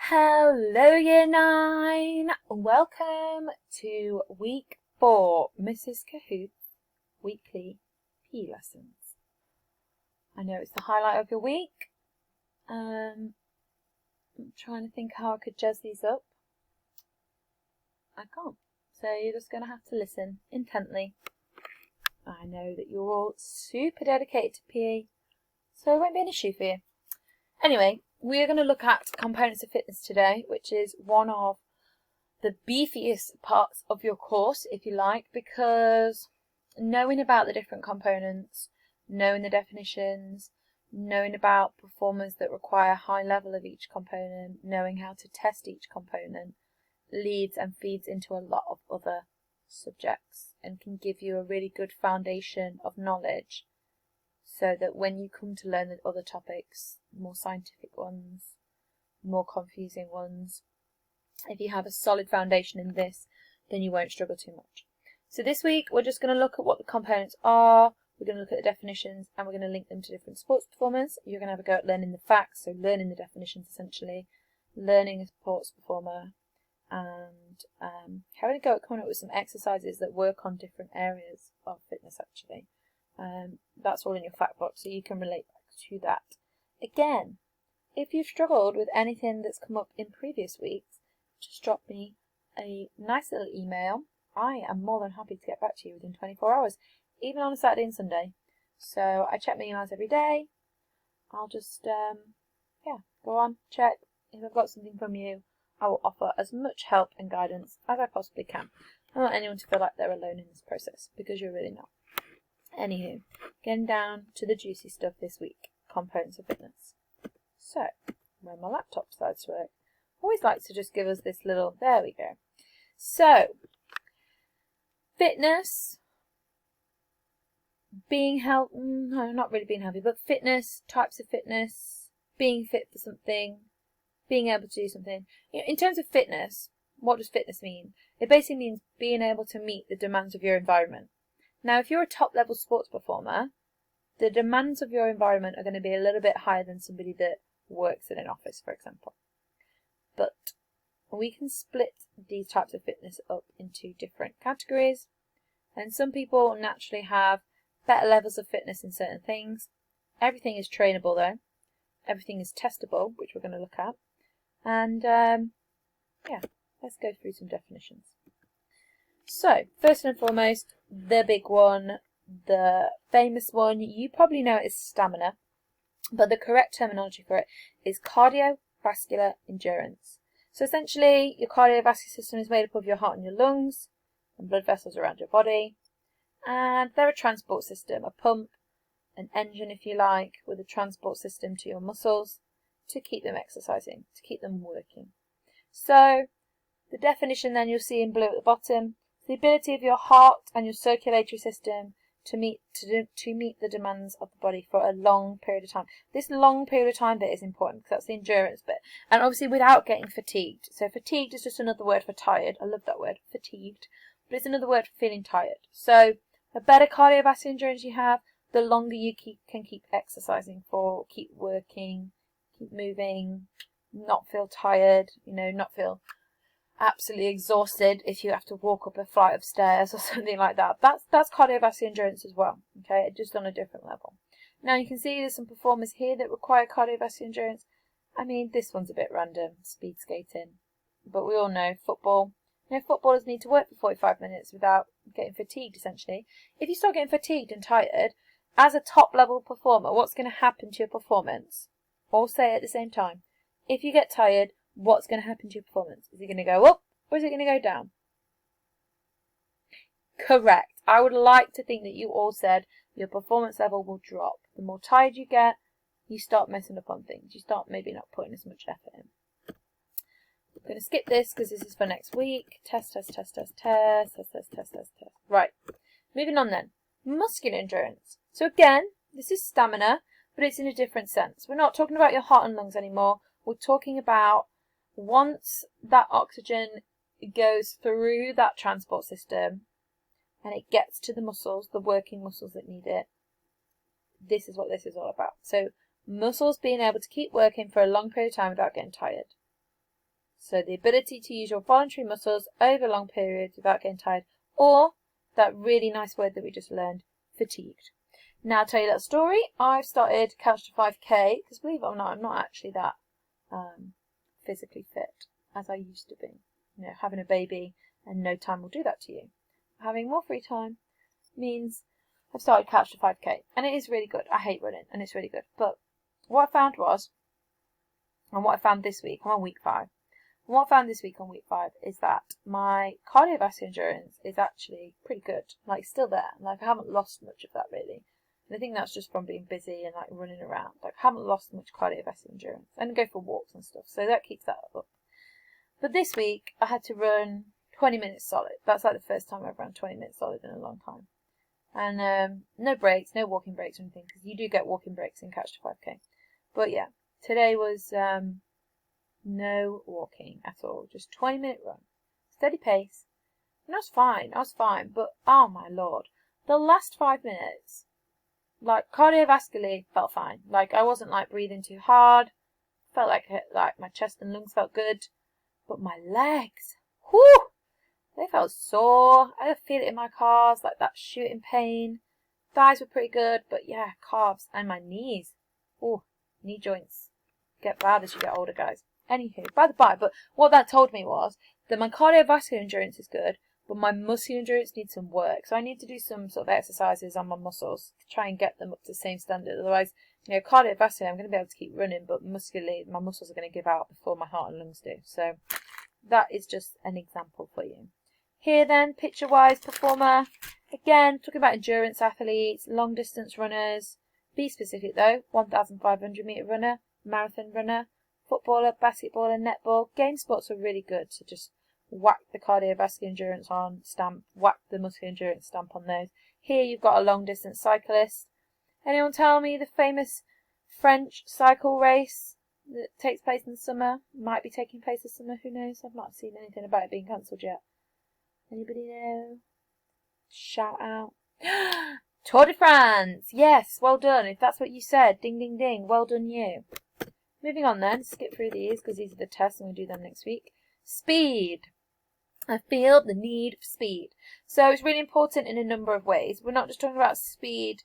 Hello Year 9! Welcome to week 4, Mrs. Cahoot's weekly PE lessons. I know it's the highlight of your week. I'm trying to think how I could jazz these up. I can't. So you're just going to have to listen intently. I know that you're all super dedicated to PE, so it won't be an issue for you. Anyway, we are going to look at components of fitness today, which is one of the beefiest parts of your course, if you like, because knowing about the different components, knowing the definitions, knowing about performers that require a high level of each component, knowing how to test each component, leads and feeds into a lot of other subjects and can give you a really good foundation of knowledge, so that when you come to learn the other topics, more scientific ones, more confusing ones, if you have a solid foundation in this, then you won't struggle too much. So this week, we're just going to look at what the components are, we're going to look at the definitions, and we're going to link them to different sports performers. You're going to have a go at learning the facts, so learning the definitions essentially, learning a sports performer, and having a go at coming up with some exercises that work on different areas of fitness actually. That's all in your fact box, so you can relate back to that. Again, if you've struggled with anything that's come up in previous weeks, just drop me a nice little email. I am more than happy to get back to you within 24 hours, even on a Saturday and Sunday. So I check my emails every day. I'll just, go on, check. If I've got something from you, I will offer as much help and guidance as I possibly can. I don't want anyone to feel like they're alone in this process, because you're really not. Anywho, getting down to the juicy stuff this week, components of fitness. So, when my laptop decides to work, always likes to just give us this little, there we go. So, fitness, being healthy, no, not really being healthy, but fitness, types of fitness, being fit for something, being able to do something. In terms of fitness, what does fitness mean? It basically means being able to meet the demands of your environment. Now, if you're a top-level sports performer, the demands of your environment are going to be a little bit higher than somebody that works in an office, for example. But we can split these types of fitness up into different categories. And some people naturally have better levels of fitness in certain things. Everything is trainable, though. Everything is testable, which we're going to look at. And, let's go through some definitions. So, first and foremost, the big one, the famous one, you probably know it as stamina, but the correct terminology for it is cardiovascular endurance. So essentially, your cardiovascular system is made up of your heart and your lungs, and blood vessels around your body, and they're a transport system, a pump, an engine if you like, with a transport system to your muscles to keep them exercising, to keep them working. So, the definition then you'll see in blue at the bottom, the ability of your heart and your circulatory system to meet the demands of the body for a long period of time. This long period of time bit is important because that's the endurance bit. And obviously without getting fatigued. So fatigued is just another word for tired. I love that word, fatigued. But it's another word for feeling tired. So the better cardiovascular endurance you have, the longer you can keep exercising for, keep working, keep moving, not feel tired, not feel absolutely exhausted if you have to walk up a flight of stairs or something like that. That's cardiovascular endurance as well, okay, just on a different level. Now you can see there's some performers here that require cardiovascular endurance. I mean, this one's a bit random, speed skating, but we all know football. Footballers need to work for 45 minutes without getting fatigued, essentially. If you start getting fatigued and tired, as a top-level performer, what's going to happen to your performance? All say it at the same time. If you get tired, what's going to happen to your performance? Is it going to go up or is it going to go down? Correct. I would like to think that you all said your performance level will drop. The more tired you get, you start messing up on things. You start maybe not putting as much effort in. I'm going to skip this because this is for next week. Test. Right. Moving on then. Muscular endurance. So again, this is stamina, but it's in a different sense. We're not talking about your heart and lungs anymore. We're talking about once that oxygen goes through that transport system and it gets to the muscles, the working muscles that need it, this is what this is all about. So muscles being able to keep working for a long period of time without getting tired. So the ability to use your voluntary muscles over long periods without getting tired, or that really nice word that we just learned, fatigued. Now I'll tell you that story. I've started Couch to 5K because, believe it or not, I'm not actually that physically fit as I used to be. You know, having a baby and no time will do that to you. Having more free time means I've started Couch to 5K, and it is really good. I hate running, and it's really good. But what I found was, and what I found this week, I'm on week 5, and what I found this week on week 5 is that my cardiovascular endurance is actually pretty good. Like, still there. Like, I haven't lost much of that, really. And I think that's just from being busy and, like, running around. Like, I haven't lost much cardiovascular endurance. And go for walks and stuff, so that keeps that up. But this week, I had to run 20 minutes solid. That's, like, the first time I've run 20 minutes solid in a long time. And no breaks, no walking breaks or anything, because you do get walking breaks in Couch to 5K. But, yeah, today was no walking at all. Just 20-minute run. Steady pace. And I was fine. But, oh my lord, the last 5 minutes, like, cardiovascularly, felt fine. Like, I wasn't, like, breathing too hard. Felt like my chest and lungs felt good. But my legs, whew, they felt sore. I could feel it in my calves, like that shooting pain. Thighs were pretty good, but yeah, calves and my knees. Oh, knee joints get bad as you get older, guys. Anywho, by the by, but what that told me was that my cardiovascular endurance is good, but my muscular endurance needs some work. So I need to do some sort of exercises on my muscles to try and get them up to the same standard. Otherwise, you know, cardiovascular, I'm going to be able to keep running, but muscularly, my muscles are going to give out before my heart and lungs do. So that is just an example for you. Here then, picture-wise, performer. Again, talking about endurance athletes, long-distance runners. Be specific though, 1,500 metre runner, marathon runner, footballer, basketballer, netball. Game sports are really good, so just whack the cardiovascular endurance on, stamp, whack the muscular endurance stamp on those. Here you've got a long-distance cyclist. Anyone tell me the famous French cycle race that takes place in the summer? Might be taking place this summer, who knows? I've not seen anything about it being cancelled yet. Anybody know? Shout out. Tour de France! Yes, well done. If that's what you said, ding ding ding, well done you. Moving on then, skip through these because these are the tests and we'll do them next week. Speed. I feel the need for speed. So it's really important in a number of ways. We're not just talking about speed.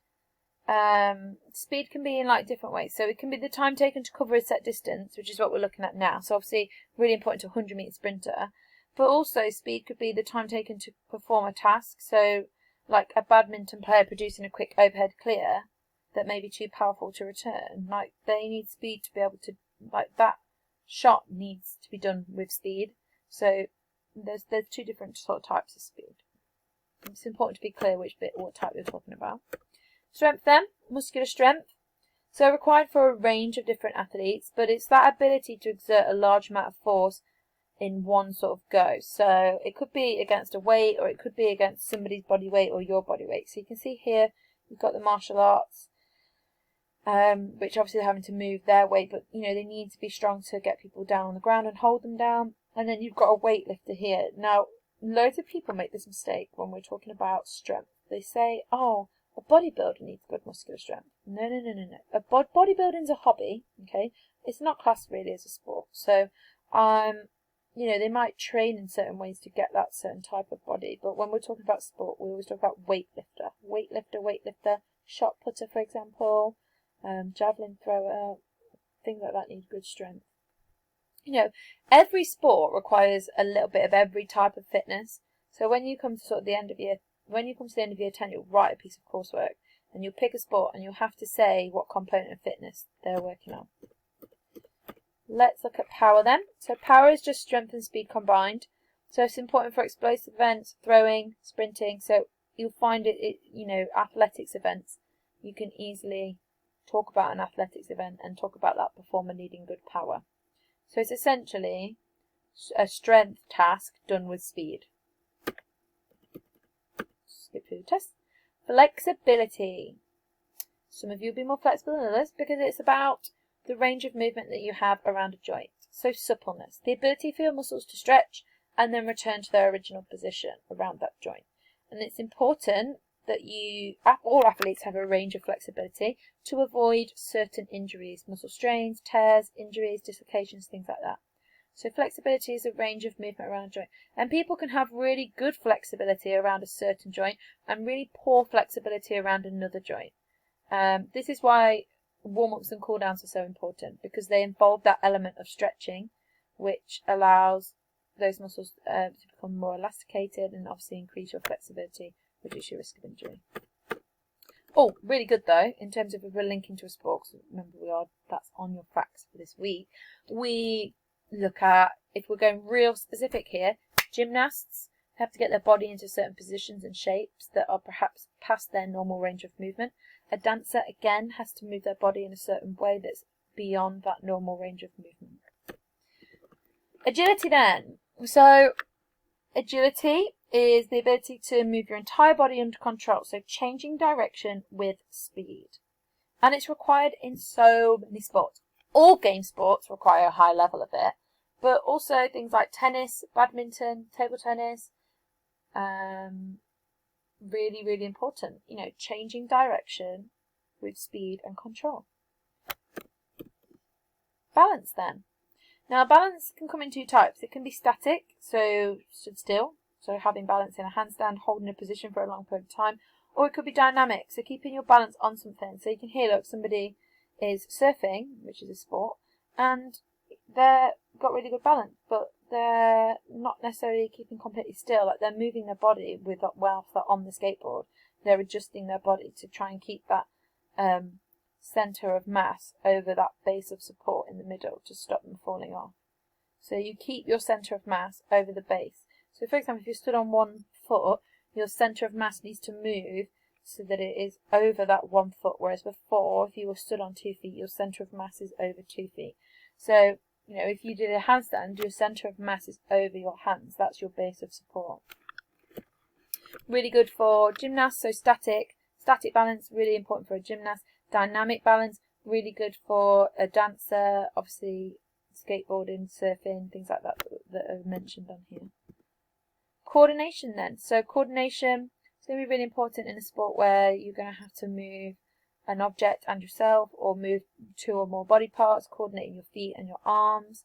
Speed can be in like different ways. So it can be the time taken to cover a set distance, which is what we're looking at now. So obviously really important to a 100-metre sprinter. But also speed could be the time taken to perform a task. So like a badminton player producing a quick overhead clear that may be too powerful to return. Like they need speed to be able to, like that shot needs to be done with speed. So there's two different sort of types of speed. It's important to be clear what type we're talking about. Strength then, muscular strength. So required for a range of different athletes, but it's that ability to exert a large amount of force in one sort of go. So it could be against a weight, or it could be against somebody's body weight or your body weight. So you can see here you've got the martial arts, which obviously they're having to move their weight, but you know they need to be strong to get people down on the ground and hold them down. And then you've got a weightlifter here. Now, loads of people make this mistake when we're talking about strength. They say, oh, a bodybuilder needs good muscular strength. No. Bodybuilding's a hobby, okay? It's not classed really as a sport. So, you know, they might train in certain ways to get that certain type of body. But when we're talking about sport, we always talk about weightlifter. Weightlifter, shot putter, for example, javelin thrower, things like that need good strength. You know, every sport requires a little bit of every type of fitness. So when you come to sort of the end of year 10, you'll write a piece of coursework and you'll pick a sport and you'll have to say what component of fitness they're working on. Let's look at power then. So power is just strength and speed combined. So it's important for explosive events, throwing, sprinting. So you'll find it, you know, athletics events. You can easily talk about an athletics event and talk about that performer needing good power. So it's essentially a strength task done with speed. Skip through the test. Flexibility. Some of you will be more flexible than others because it's about the range of movement that you have around a joint. So suppleness, the ability for your muscles to stretch and then return to their original position around that joint. And it's important that all athletes have a range of flexibility to avoid certain injuries, muscle strains, tears, injuries, dislocations, things like that. So flexibility is a range of movement around a joint. And people can have really good flexibility around a certain joint and really poor flexibility around another joint. This is why warm-ups and cool-downs are so important, because they involve that element of stretching, which allows those muscles to become more elasticated and obviously increase your flexibility, reduce your risk of injury. Oh, really good though, in terms of if we're linking to a sport, because remember that's on your facts for this week. We look at, if we're going real specific here, gymnasts have to get their body into certain positions and shapes that are perhaps past their normal range of movement. A dancer, again, has to move their body in a certain way that's beyond that normal range of movement. Agility then. So, agility is the ability to move your entire body under control, so changing direction with speed. And it's required in so many sports. All game sports require a high level of it, but also things like tennis, badminton, table tennis, really, really important. You know, changing direction with speed and control. Balance then. Now, balance can come in two types. It can be static, so stood still, so having balance in a handstand, holding a position for a long period of time, or it could be dynamic, so keeping your balance on something. So you can hear, look, somebody is surfing, which is a sport, and they've got really good balance, but they're not necessarily keeping completely still. Like, they're moving their body with whilst they're on the skateboard. They're adjusting their body to try and keep that centre of mass over that base of support in the middle to stop them falling off. So you keep your centre of mass over the base. So for example, if you stood on 1 foot, your centre of mass needs to move so that it is over that 1 foot, whereas before, if you were stood on 2 feet, your centre of mass is over 2 feet. So, you know, if you did a handstand, your centre of mass is over your hands. That's your base of support. Really good for gymnasts, so static balance, really important for a gymnast. Dynamic balance, really good for a dancer, obviously skateboarding, surfing, things like that that are mentioned on here. Coordination then. So coordination is going to be really important in a sport where you're going to have to move an object and yourself, or move 2 or more body parts, coordinating your feet and your arms.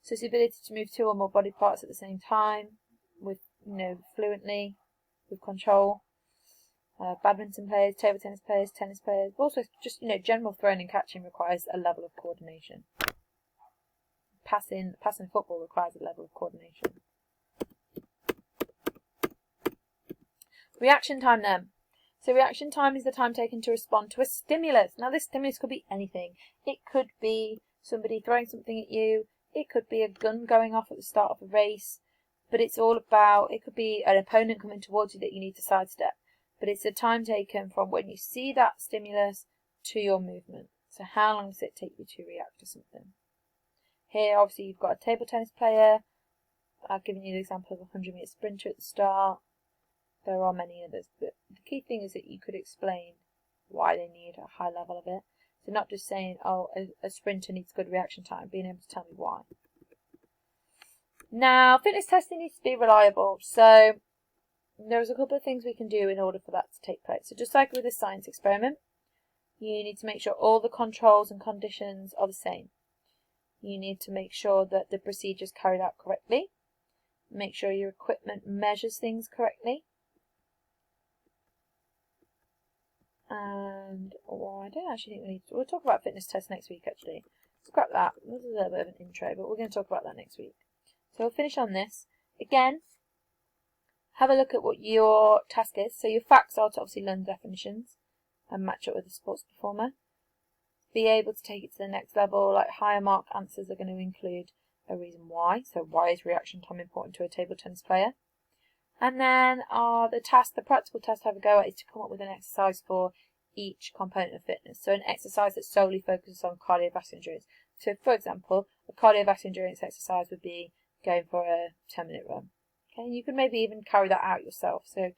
So it's the ability to move 2 or more body parts at the same time with, you know, fluently, with control. Badminton players, table tennis players, but also just, you know, general throwing and catching requires a level of coordination. Passing football requires a level of coordination. Reaction time then. So reaction time is the time taken to respond to a stimulus. Now this stimulus could be anything. It could be somebody throwing something at you. It could be a gun going off at the start of a race. But it's all about, it could be an opponent coming towards you that you need to sidestep. But it's the time taken from when you see that stimulus to your movement. So how long does it take you to react to something? Here, obviously, you've got a table tennis player. I've given you the example of a 100-metre sprinter at the start. There are many others, but the key thing is that you could explain why they need a high level of it. So not just saying, oh, a sprinter needs good reaction time, being able to tell me why. Now, fitness testing needs to be reliable. So there's a couple of things we can do in order for that to take place. So just like with a science experiment, you need to make sure all the controls and conditions are the same. You need to make sure that the procedure is carried out correctly. Make sure your equipment measures things correctly. And, I don't actually think we need to, we'll talk about fitness tests next week actually. Scrap that, this is a little bit of an intro, but we're going to talk about that next week. So we'll finish on this. Again, have a look at what your task is. So your facts are to obviously learn definitions and match up with the sports performer. Be able to take it to the next level, like higher mark answers are going to include a reason why. So why is reaction time important to a table tennis player? And then the practical test to have a go at is to come up with an exercise for each component of fitness. So an exercise that solely focuses on cardiovascular endurance. So for example, a cardiovascular endurance exercise would be going for a 10-minute run. Okay, and you can maybe even carry that out yourself. So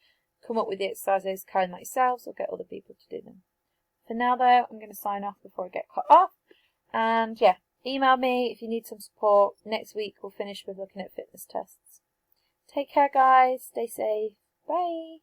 come up with the exercises, carry them out yourselves, or get other people to do them. For now though, I'm going to sign off before I get cut off. And yeah, email me if you need some support. Next week we'll finish with looking at fitness tests. Take care guys, stay safe, bye.